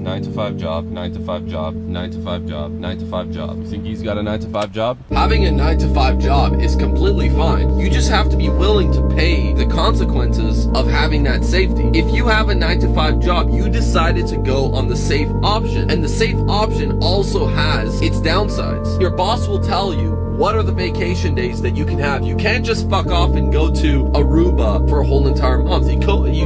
9 to 5 job, 9 to 5 job, 9 to 5 job, 9 to 5 job. You think he's got a 9 to 5 job? Having a 9 to 5 job is completely fine. You just have to be willing to pay the consequences of having that safety. If you have a 9 to 5 job, you decided to go on the safe option, and the safe option also has its downsides. Your boss will tell you what are the vacation days that you can have. You can't just fuck off and go to Aruba for a whole entire month. You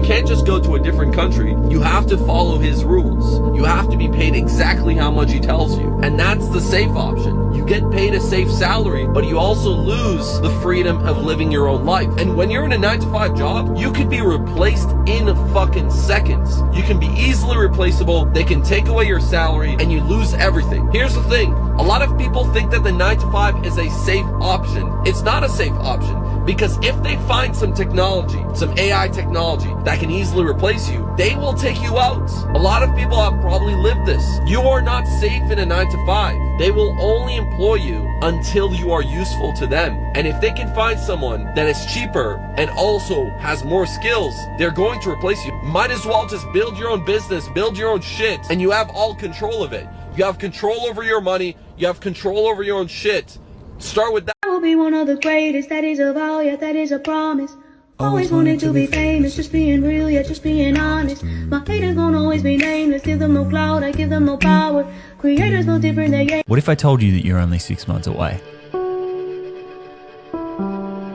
can't just go to a different country. You have to follow his rules. You have to be paid exactly how much he tells you. And that's the safe option. You get paid a safe salary, but you also lose the freedom of living your own life. And when you're in a 9 to 5 job, you could be replaced in fucking seconds. You can be easily replaceable. They can take away your salary and you lose everything. Here's the thing. A lot of people think that the 9 to 5 is a safe option. It's not a safe option, because if they find some technology, some AI technology that can easily replace you, they will take you out. A lot of people have probably lived this. You are not safe in a 9 to 5. They will only employ you until you are useful to them. And if they can find someone that is cheaper and also has more skills, they're going to replace you. Might as well just build your own business, build your own shit, and you have all control of it. You have control over your money. You have control over your own shit. Start with that. I will be one of the greatest, that is a vow, yeah, that is a promise. Always wanted to be famous, just being real, yeah, just being honest. My haters gon' always be nameless, give them no clout, I give them no power. Creators no different, they ain't. What if I told you that you're only 6 months away?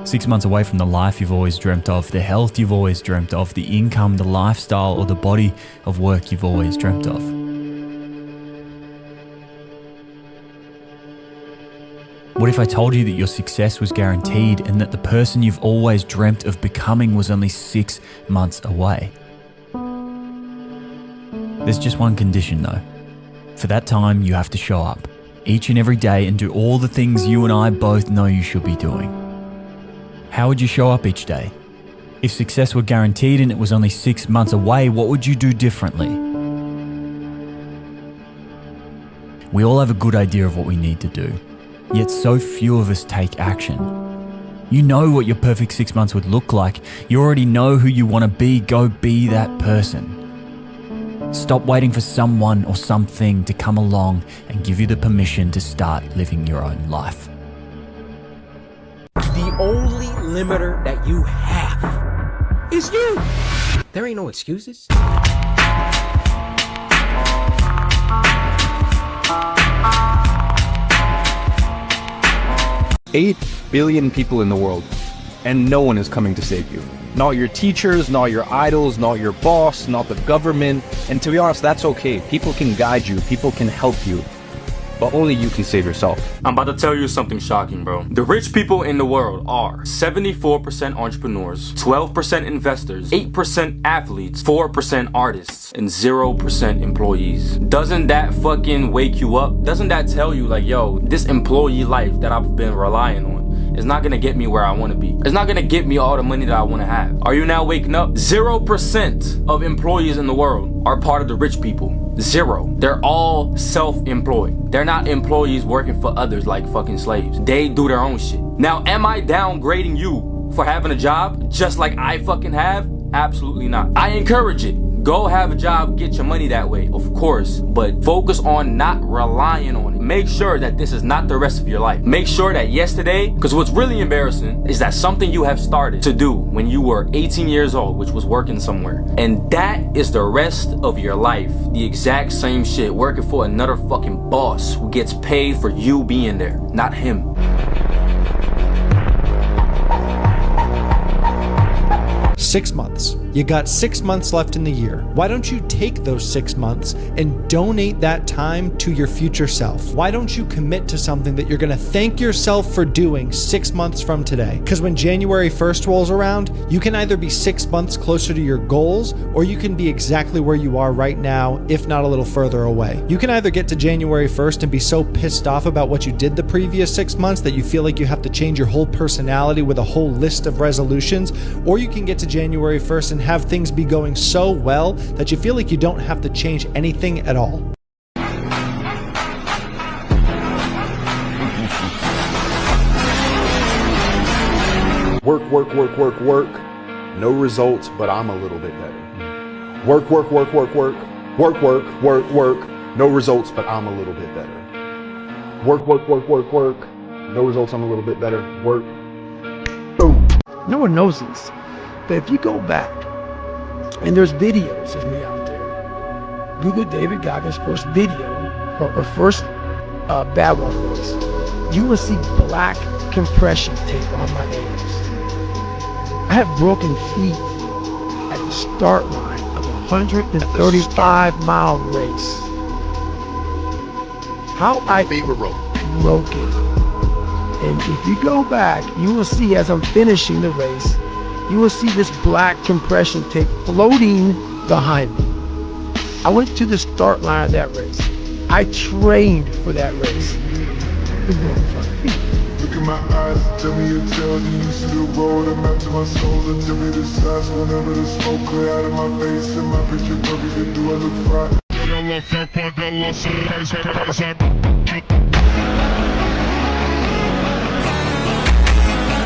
6 months away from the life you've always dreamt of, the health you've always dreamt of, the income, the lifestyle, or the body of work you've always dreamt of. What if I told you that your success was guaranteed and that the person you've always dreamt of becoming was only 6 months away? There's just one condition though. For that time, you have to show up each and every day and do all the things you and I both know you should be doing. How would you show up each day? If success were guaranteed and it was only 6 months away, what would you do differently? We all have a good idea of what we need to do. Yet so few of us take action. You know what your perfect 6 months would look like. You already know who you want to be. Go be that person. Stop waiting for someone or something to come along and give you the permission to start living your own life. The only limiter that you have is you. There ain't no excuses. 8 billion people in the world, and no one is coming to save you. Not your teachers, not your idols, not your boss, not the government. And to be honest, that's okay. People can guide you, people can help you, but only you can save yourself. I'm about to tell you something shocking, bro. The rich people in the world are 74% entrepreneurs, 12% investors, 8% athletes, 4% artists, and 0% employees. Doesn't that fucking wake you up? Doesn't that tell you like, yo, this employee life that I've been relying on is not gonna get me where I wanna be. It's not gonna get me all the money that I wanna have. Are you now waking up? 0% of employees in the world are part of the rich people. 0. They're all self-employed. They're not employees working for others like fucking slaves. They do their own shit. Now, am I downgrading you for having a job just like I fucking have? Absolutely not. I encourage it. Go have a job, get your money that way, of course, but focus on not relying on it. Make sure that this is not the rest of your life. Make sure that yesterday, because what's really embarrassing is that something you have started to do when you were 18 years old, which was working somewhere, and that is the rest of your life. The exact same shit, working for another fucking boss who gets paid for you being there, not him. Six months. You got 6 months left in the year. Why don't you take those 6 months and donate that time to your future self? Why don't you commit to something that you're gonna thank yourself for doing 6 months from today? Because when January 1st rolls around, you can either be 6 months closer to your goals, or you can be exactly where you are right now, if not a little further away. You can either get to January 1st and be so pissed off about what you did the previous 6 months that you feel like you have to change your whole personality with a whole list of resolutions, or you can get to January 1st and have things be going so well that you feel like you don't have to change anything at all. Work. No results, but I'm a little bit better. Work. Work, work, work, work. No results, but I'm a little bit better. Work, work, work, work, work. No results, I'm a little bit better. Work. Boom. No one knows this, but if you go back, and there's videos of me out there, Google David Goggins' first video, or first battle race, you will see black compression tape on my ears. I have broken feet at the start line of a 135-mile race. How I broke it. And if you go back, you will see as I'm finishing the race, you will see this black compression tape floating behind me. I went to the start line of that race. I trained for that race. Look in my eyes, tell me your tale, do you see the road? I'm after my soul, and tell me the size whenever the smoke clear out of my face. And my picture perfect, and do I look fried?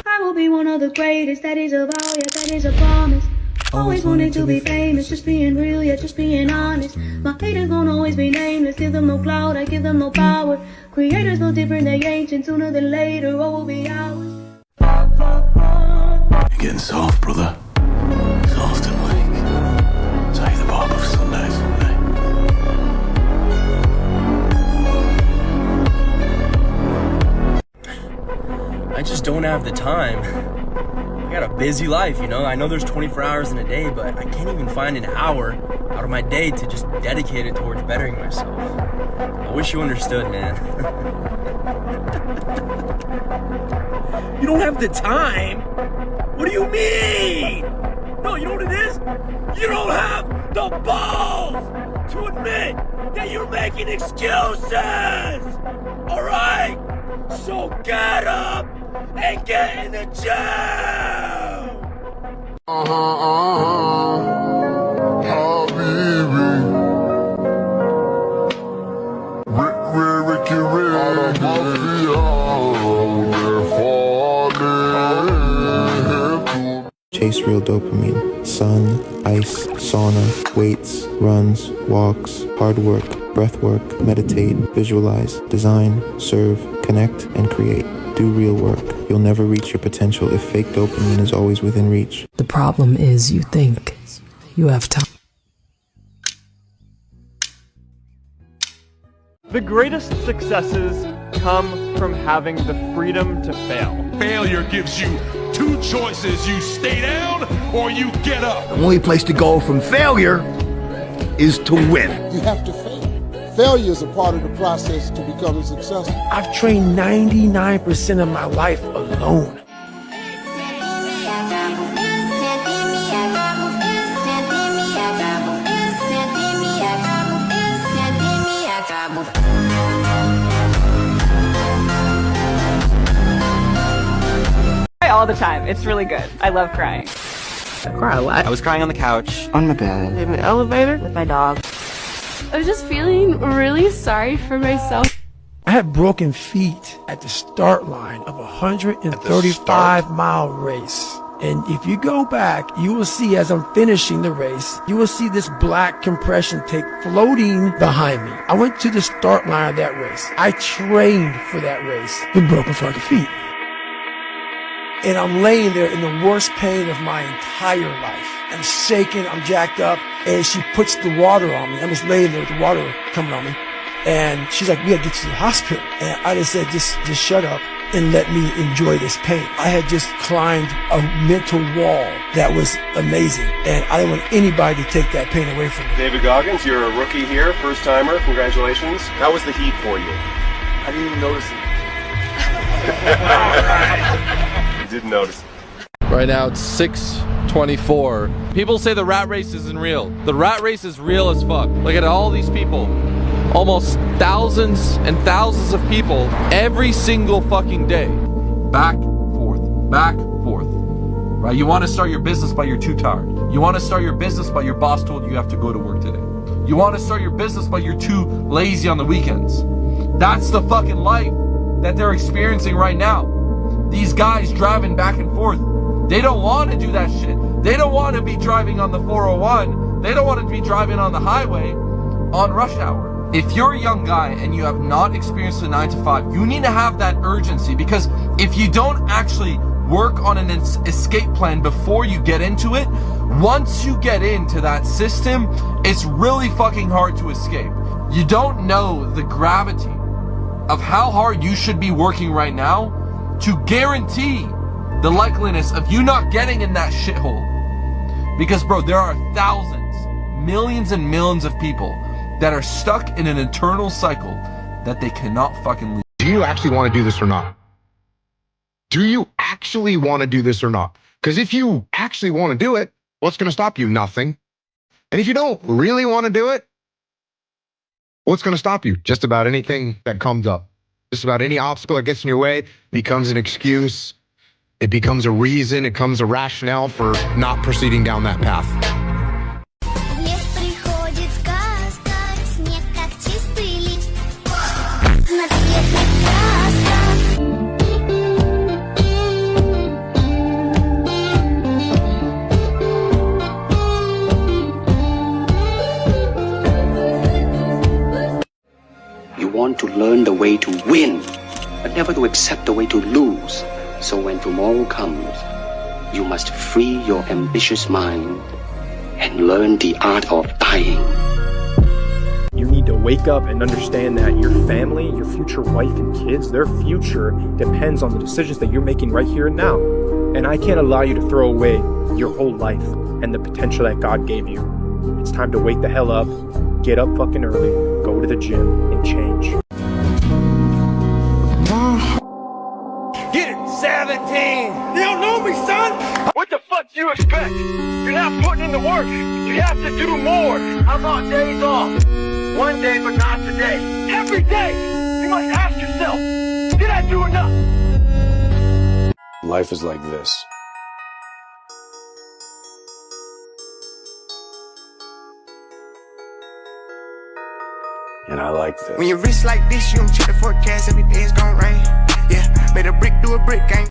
I will be one of the greatest, that is a vow, yeah, that is a promise. Always wanted to be famous, just being real, yeah, just being honest. My haters gon' always be nameless, give them no clout, I give them no power. Creators feel different, they ancient, sooner than later, all will be ours. You're getting soft, brother. Soft and weak. Take the barb off Sunday. I just don't have the time. I got a busy life, you know? I know there's 24 hours in a day, but I can't even find an hour out of my day to just dedicate it towards bettering myself. I wish you understood, man. You don't have the time? What do you mean? No, you know what it is? You don't have the balls to admit that you're making excuses! Alright? So get up and get in the gym! Chase real dopamine. Sun, ice, sauna, weights, runs, walks, hard work, breath work, meditate, visualize, design, serve, connect, and create. Do real work. You'll never reach your potential if fake dopamine is always within reach. The problem is you think you have time. The greatest successes come from having the freedom to fail. Failure gives you two choices. You stay down or you get up. The only place to go from failure is to win. You have to fail. Failure is a part of the process to becoming successful. I've trained 99% of my life alone. All the time. It's really good. I love crying. I cry a lot. I was crying on the couch, on my bed, in the elevator, with my dog. I was just feeling really sorry for myself. I have broken feet at the start line of a 135-mile race. And if you go back, you will see as I'm finishing the race, you will see this black compression tape floating behind me. I went to the start line of that race. I trained for that race with broken fucking feet. And I'm laying there in the worst pain of my entire life. I'm shaking, I'm jacked up, and she puts the water on me. I'm just laying there with the water coming on me. And she's like, we gotta get you to the hospital. And I just said, just shut up and let me enjoy this pain. I had just climbed a mental wall that was amazing. And I didn't want anybody to take that pain away from me. David Goggins, you're a rookie here, first timer, congratulations. How was the heat for you? I didn't even notice it. You didn't notice it. Right now it's 6:24. People say the rat race isn't real. The rat race is real as fuck. Look at all these people. Almost thousands and thousands of people every single fucking day. Back, forth, right? You want to start your business but you're too tired. You want to start your business but your boss told you have to go to work today. You want to start your business but you're too lazy on the weekends. That's the fucking life that they're experiencing right now. These guys driving back and forth. They don't want to do that shit. They don't want to be driving on the 401. They don't want to be driving on the highway. on rush hour. If you're a young guy and you have not experienced a 9 to 5, you need to have that urgency, because if you don't actually work on an escape plan before you get into it, once you get into that system, it's really fucking hard to escape. You don't know the gravity of how hard you should be working right now to guarantee the likeliness of you not getting in that shithole. Because, bro, there are thousands, millions and millions of people that are stuck in an eternal cycle that they cannot fucking leave. Do you actually want to do this or not? Do you actually want to do this or not? Because if you actually want to do it, what's going to stop you? Nothing. And if you don't really want to do it, what's going to stop you? Just about anything that comes up. Just about any obstacle that gets in your way becomes an excuse. It becomes a reason. It becomes a rationale for not proceeding down that path. You want to learn the way to win, but never to accept the way to lose. So when tomorrow comes, you must free your ambitious mind and learn the art of dying. You need to wake up and understand that your family, your future wife and kids, their future depends on the decisions that you're making right here and now. And I can't allow you to throw away your whole life and the potential that God gave you. It's time to wake the hell up, get up fucking early, go to the gym, and change. Get it, 17! You don't know me, son! What the fuck do you expect? You're not putting in the work. You have to do more. How about days off? One day, but not today. Every day, you must ask yourself, did I do enough? Life is like this. And I like this. When you're rich like this, you don't check the forecast. Every day it's gonna rain. Yeah, made a brick do a brick, ain't